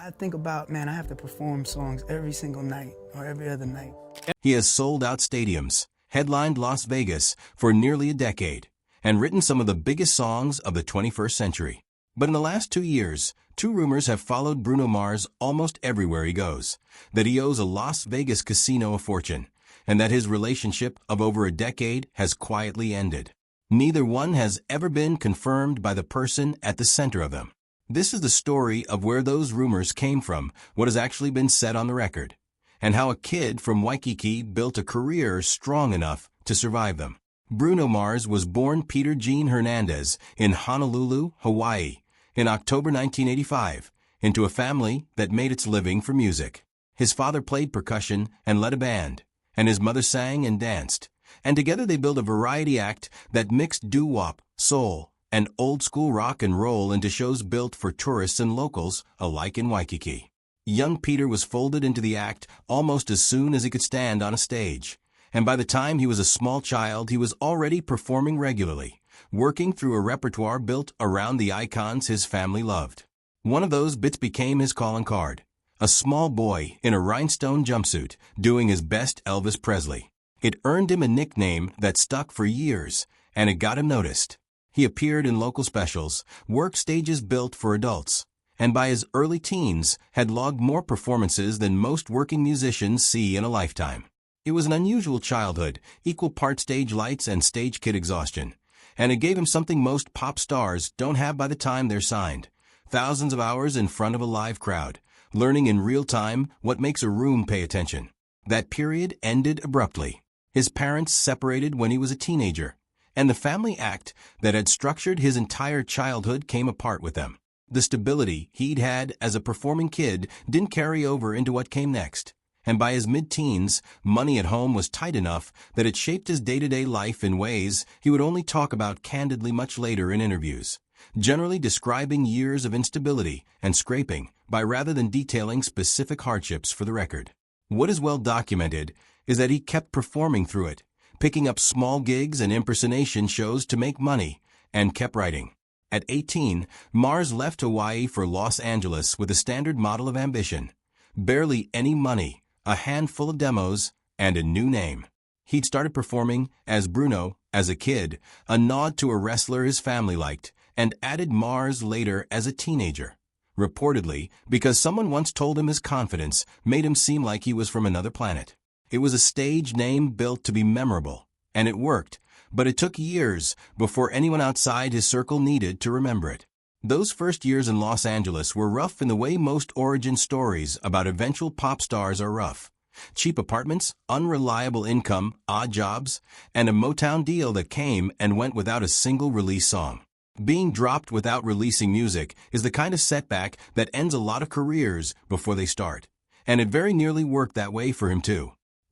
I think about, man, I have to perform songs every single night or every other night. He has sold out stadiums, headlined Las Vegas for nearly a decade, and written some of the biggest songs of the 21st century. But in the last 2 years, two rumors have followed Bruno Mars almost everywhere he goes: that he owes a Las Vegas casino a fortune, and that his relationship of over a decade has quietly ended. Neither one has ever been confirmed by the person at the center of them. This is the story of where those rumors came from, what has actually been said on the record, and how a kid from Waikiki built a career strong enough to survive them. Bruno Mars was born Peter Gene Hernandez in Honolulu, Hawaii, in October 1985, into a family that made its living for music. His father played percussion and led a band, and his mother sang and danced, and together they built a variety act that mixed doo-wop, soul, and old-school rock and roll into shows built for tourists and locals alike in Waikiki. Young Peter was folded into the act almost as soon as he could stand on a stage, and by the time he was a small child he was already performing regularly, working through a repertoire built around the icons his family loved. One of those bits became his calling card: a small boy in a rhinestone jumpsuit doing his best Elvis Presley. It earned him a nickname that stuck for years, and it got him noticed. He appeared in local specials, worked stages built for adults, and by his early teens had logged more performances than most working musicians see in a lifetime. It was an unusual childhood, equal part stage lights and stage kid exhaustion, and it gave him something most pop stars don't have by the time they're signed: thousands of hours in front of a live crowd, learning in real time what makes a room pay attention. That period ended abruptly. His parents separated when he was a teenager, and the family act that had structured his entire childhood came apart with them. The stability he'd had as a performing kid didn't carry over into what came next, and by his mid-teens, money at home was tight enough that it shaped his day-to-day life in ways he would only talk about candidly much later in interviews, generally describing years of instability and scraping by rather than detailing specific hardships for the record. What is well documented is that he kept performing through it, picking up small gigs and impersonation shows to make money, and kept writing. At 18, Mars left Hawaii for Los Angeles with a standard model of ambition: barely any money, a handful of demos, and a new name. He'd started performing as Bruno as a kid, a nod to a wrestler his family liked, and added Mars later as a teenager, reportedly because someone once told him his confidence made him seem like he was from another planet. It was a stage name built to be memorable, and it worked, but it took years before anyone outside his circle needed to remember it. Those first years in Los Angeles were rough in the way most origin stories about eventual pop stars are rough. Cheap apartments, unreliable income, odd jobs, and a Motown deal that came and went without a single release song. Being dropped without releasing music is the kind of setback that ends a lot of careers before they start, and it very nearly worked that way for him too.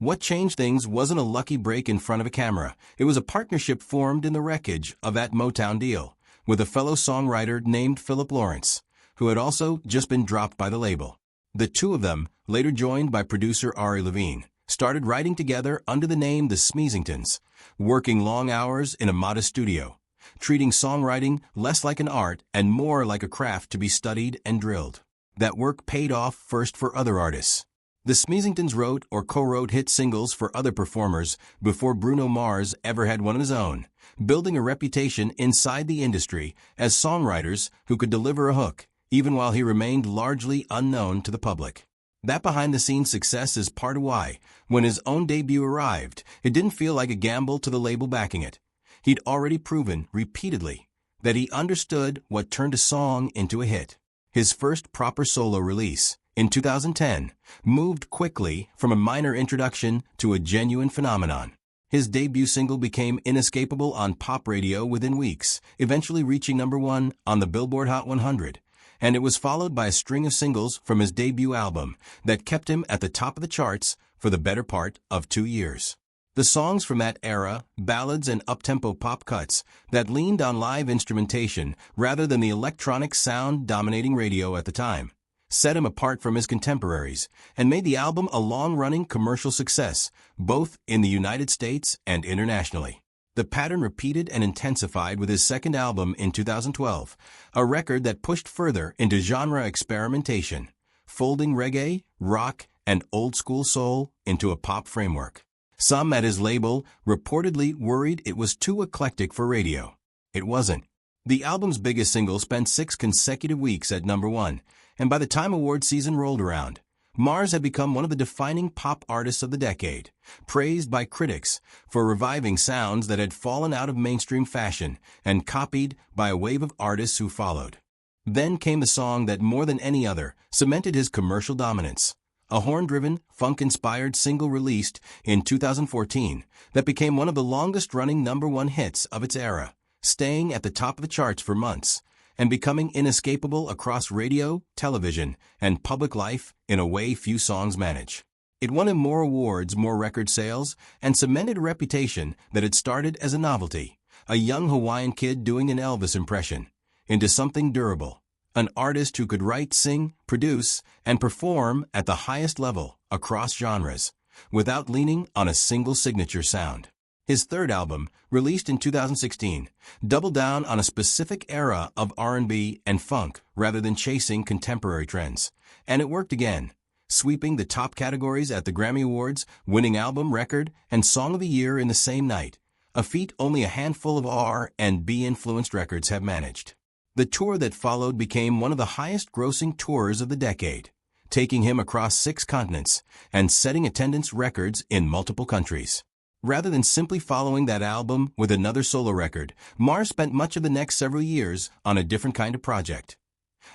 What changed things wasn't a lucky break in front of a camera. It was a partnership formed in the wreckage of that Motown deal with a fellow songwriter named Philip Lawrence, who had also just been dropped by the label. The two of them, later joined by producer Ari Levine, started writing together under the name the Smeezingtons, working long hours in a modest studio, treating songwriting less like an art and more like a craft to be studied and drilled. That work paid off first for other artists. The Smeezingtons wrote or co-wrote hit singles for other performers before Bruno Mars ever had one of his own, building a reputation inside the industry as songwriters who could deliver a hook, even while he remained largely unknown to the public. That behind-the-scenes success is part of why, when his own debut arrived, it didn't feel like a gamble to the label backing it. He'd already proven, repeatedly, that he understood what turned a song into a hit. His first proper solo release, in 2010, moved quickly from a minor introduction to a genuine phenomenon. His debut single became inescapable on pop radio within weeks, eventually reaching #1 on the Billboard Hot 100, and it was followed by a string of singles from his debut album that kept him at the top of the charts for the better part of 2 years. The songs from that era, ballads and up-tempo pop cuts that leaned on live instrumentation rather than the electronic sound dominating radio at the time, set him apart from his contemporaries and made the album a long-running commercial success, both in the United States and internationally. The pattern repeated and intensified with his second album in 2012, a record that pushed further into genre experimentation, folding reggae, rock, and old-school soul into a pop framework. Some at his label reportedly worried it was too eclectic for radio. It wasn't. The album's biggest single spent 6 consecutive weeks at #1, and by the time award season rolled around, Mars had become one of the defining pop artists of the decade, praised by critics for reviving sounds that had fallen out of mainstream fashion and copied by a wave of artists who followed. Then came the song that more than any other cemented his commercial dominance, a horn-driven, funk-inspired single released in 2014 that became one of the longest-running #1 hits of its era, staying at the top of the charts for months and becoming inescapable across radio, television, and public life in a way few songs manage. It won him more awards, more record sales, and cemented a reputation that had started as a novelty, a young Hawaiian kid doing an Elvis impression, into something durable, an artist who could write, sing, produce, and perform at the highest level across genres, without leaning on a single signature sound. His third album, released in 2016, doubled down on a specific era of R&B and funk rather than chasing contemporary trends. And it worked again, sweeping the top categories at the Grammy Awards, winning album, record, and song of the year in the same night, a feat only a handful of R&B-influenced records have managed. The tour that followed became one of the highest-grossing tours of the decade, taking him across 6 continents and setting attendance records in multiple countries. Rather than simply following that album with another solo record, Mars spent much of the next several years on a different kind of project.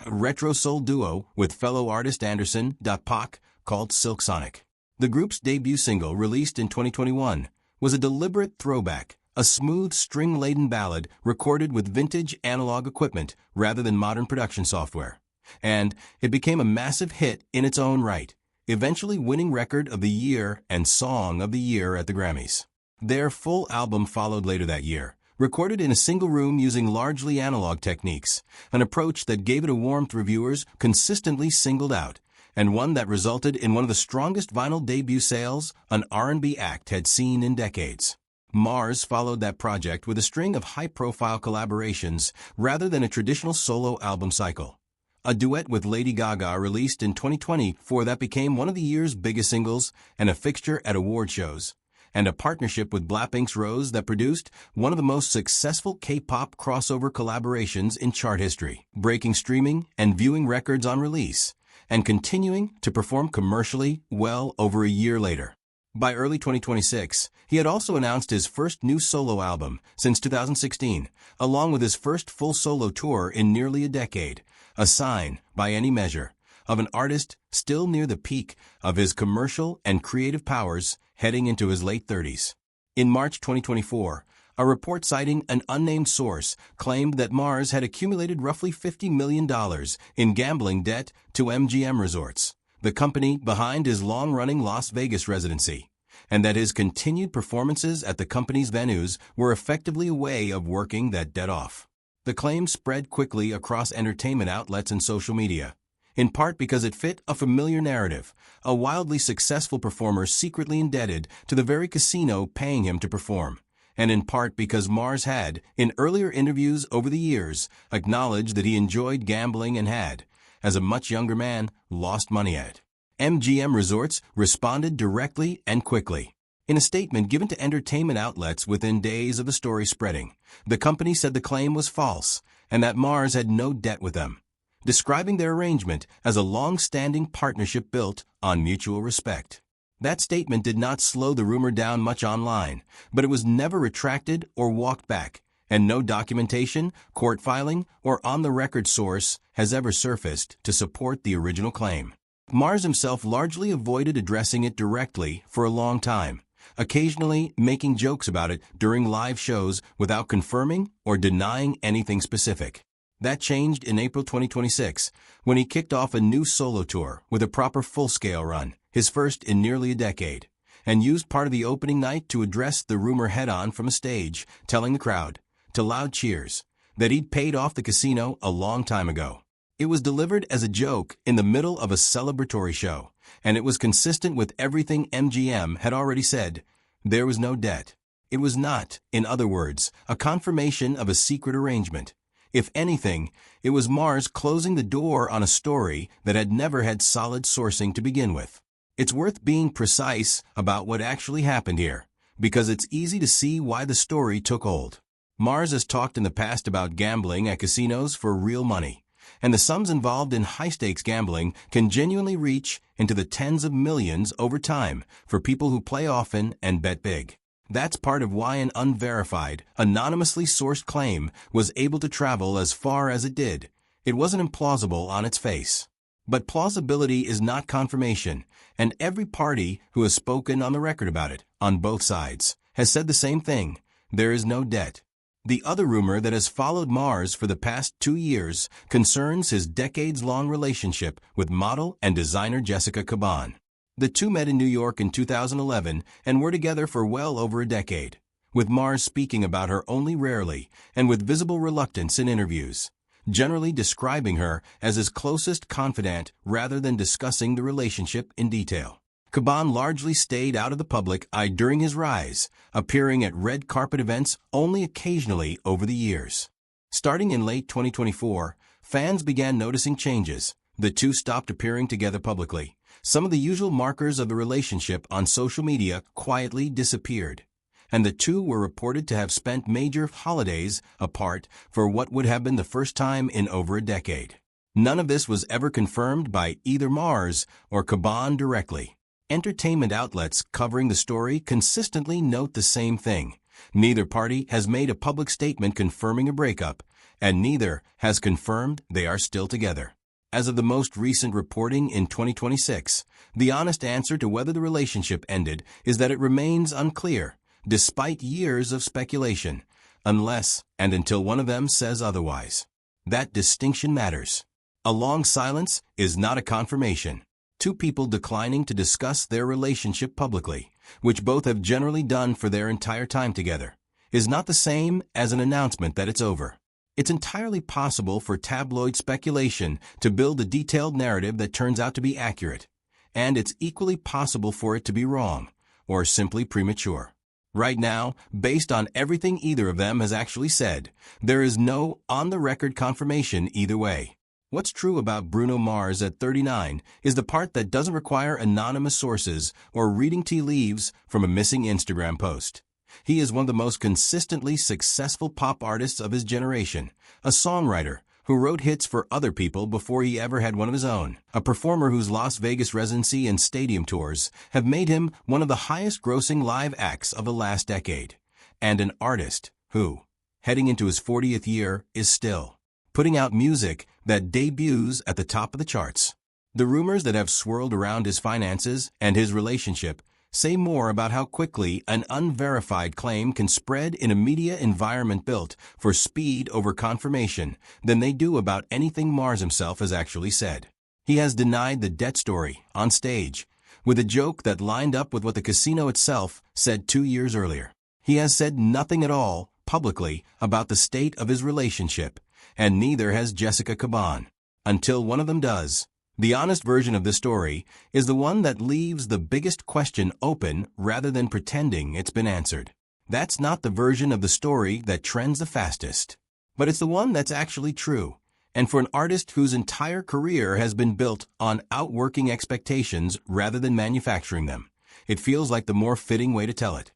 A retro soul duo with fellow artist Anderson .Paak called Silk Sonic. The group's debut single, released in 2021, was a deliberate throwback, a smooth, string-laden ballad recorded with vintage analog equipment rather than modern production software. And it became a massive hit in its own right, eventually winning Record of the Year and Song of the Year at the Grammys. Their full album followed later that year, recorded in a single room using largely analog techniques, an approach that gave it a warmth reviewers consistently singled out, and one that resulted in one of the strongest vinyl debut sales an R&B act had seen in decades. Mars followed that project with a string of high-profile collaborations rather than a traditional solo album cycle. A duet with Lady Gaga released in 2020 that became one of the year's biggest singles and a fixture at award shows, and a partnership with Blackpink's Rose that produced one of the most successful K-pop crossover collaborations in chart history, breaking streaming and viewing records on release, and continuing to perform commercially well over a year later. By early 2026, he had also announced his first new solo album since 2016, along with his first full solo tour in nearly a decade, a sign, by any measure, of an artist still near the peak of his commercial and creative powers heading into his late 30s. In March 2024, a report citing an unnamed source claimed that Mars had accumulated roughly $50 million in gambling debt to MGM Resorts, the company behind his long-running Las Vegas residency, and that his continued performances at the company's venues were effectively a way of working that debt off. The claim spread quickly across entertainment outlets and social media, in part because it fit a familiar narrative, a wildly successful performer secretly indebted to the very casino paying him to perform, and in part because Mars had, in earlier interviews over the years, acknowledged that he enjoyed gambling and had, as a much younger man, lost money at it. MGM Resorts responded directly and quickly. In a statement given to entertainment outlets within days of the story spreading, the company said the claim was false and that Mars had no debt with them, describing their arrangement as a long-standing partnership built on mutual respect. That statement did not slow the rumor down much online, but it was never retracted or walked back, and no documentation, court filing, or on-the-record source has ever surfaced to support the original claim. Mars himself largely avoided addressing it directly for a long time, occasionally making jokes about it during live shows without confirming or denying anything specific. That changed in April 2026, when he kicked off a new solo tour with a proper full-scale run, his first in nearly a decade, and used part of the opening night to address the rumor head-on from a stage, telling the crowd, to loud cheers, that he'd paid off the casino a long time ago. It was delivered as a joke in the middle of a celebratory show, and it was consistent with everything MGM had already said. There was no debt. It was not, in other words, a confirmation of a secret arrangement. If anything, it was Mars closing the door on a story that had never had solid sourcing to begin with. It's worth being precise about what actually happened here, because it's easy to see why the story took hold. Mars has talked in the past about gambling at casinos for real money, and the sums involved in high-stakes gambling can genuinely reach into the tens of millions over time for people who play often and bet big. That's part of why an unverified, anonymously sourced claim was able to travel as far as it did. It wasn't implausible on its face. But plausibility is not confirmation, and every party who has spoken on the record about it, on both sides, has said the same thing: there is no debt. The other rumor that has followed Mars for the past 2 years concerns his decades-long relationship with model and designer Jessica Caban. The two met in New York in 2011 and were together for well over a decade, with Mars speaking about her only rarely and with visible reluctance in interviews, generally describing her as his closest confidant rather than discussing the relationship in detail. Caban largely stayed out of the public eye during his rise, appearing at red carpet events only occasionally over the years. Starting in late 2024, fans began noticing changes. The two stopped appearing together publicly. Some of the usual markers of the relationship on social media quietly disappeared, and the two were reported to have spent major holidays apart for what would have been the first time in over a decade. None of this was ever confirmed by either Mars or Caban directly. Entertainment outlets covering the story consistently note the same thing. Neither party has made a public statement confirming a breakup, and neither has confirmed they are still together. As of the most recent reporting in 2026, the honest answer to whether the relationship ended is that it remains unclear, despite years of speculation, unless and until one of them says otherwise. That distinction matters. A long silence is not a confirmation. Two people declining to discuss their relationship publicly, which both have generally done for their entire time together, is not the same as an announcement that it's over. It's entirely possible for tabloid speculation to build a detailed narrative that turns out to be accurate, and it's equally possible for it to be wrong, or simply premature. Right now, based on everything either of them has actually said, there is no on-the-record confirmation either way. What's true about Bruno Mars at 39 is the part that doesn't require anonymous sources or reading tea leaves from a missing Instagram post. He is one of the most consistently successful pop artists of his generation, a songwriter who wrote hits for other people before he ever had one of his own, a performer whose Las Vegas residency and stadium tours have made him one of the highest-grossing live acts of the last decade, and an artist who, heading into his 40th year, is still putting out music that debuts at the top of the charts. The rumors that have swirled around his finances and his relationship say more about how quickly an unverified claim can spread in a media environment built for speed over confirmation than they do about anything Mars himself has actually said. He has denied the debt story on stage, with a joke that lined up with what the casino itself said 2 years earlier. He has said nothing at all, publicly, about the state of his relationship, and neither has Jessica Caban. Until one of them does. The honest version of the story is the one that leaves the biggest question open rather than pretending it's been answered. That's not the version of the story that trends the fastest, but it's the one that's actually true. And for an artist whose entire career has been built on outworking expectations rather than manufacturing them, it feels like the more fitting way to tell it.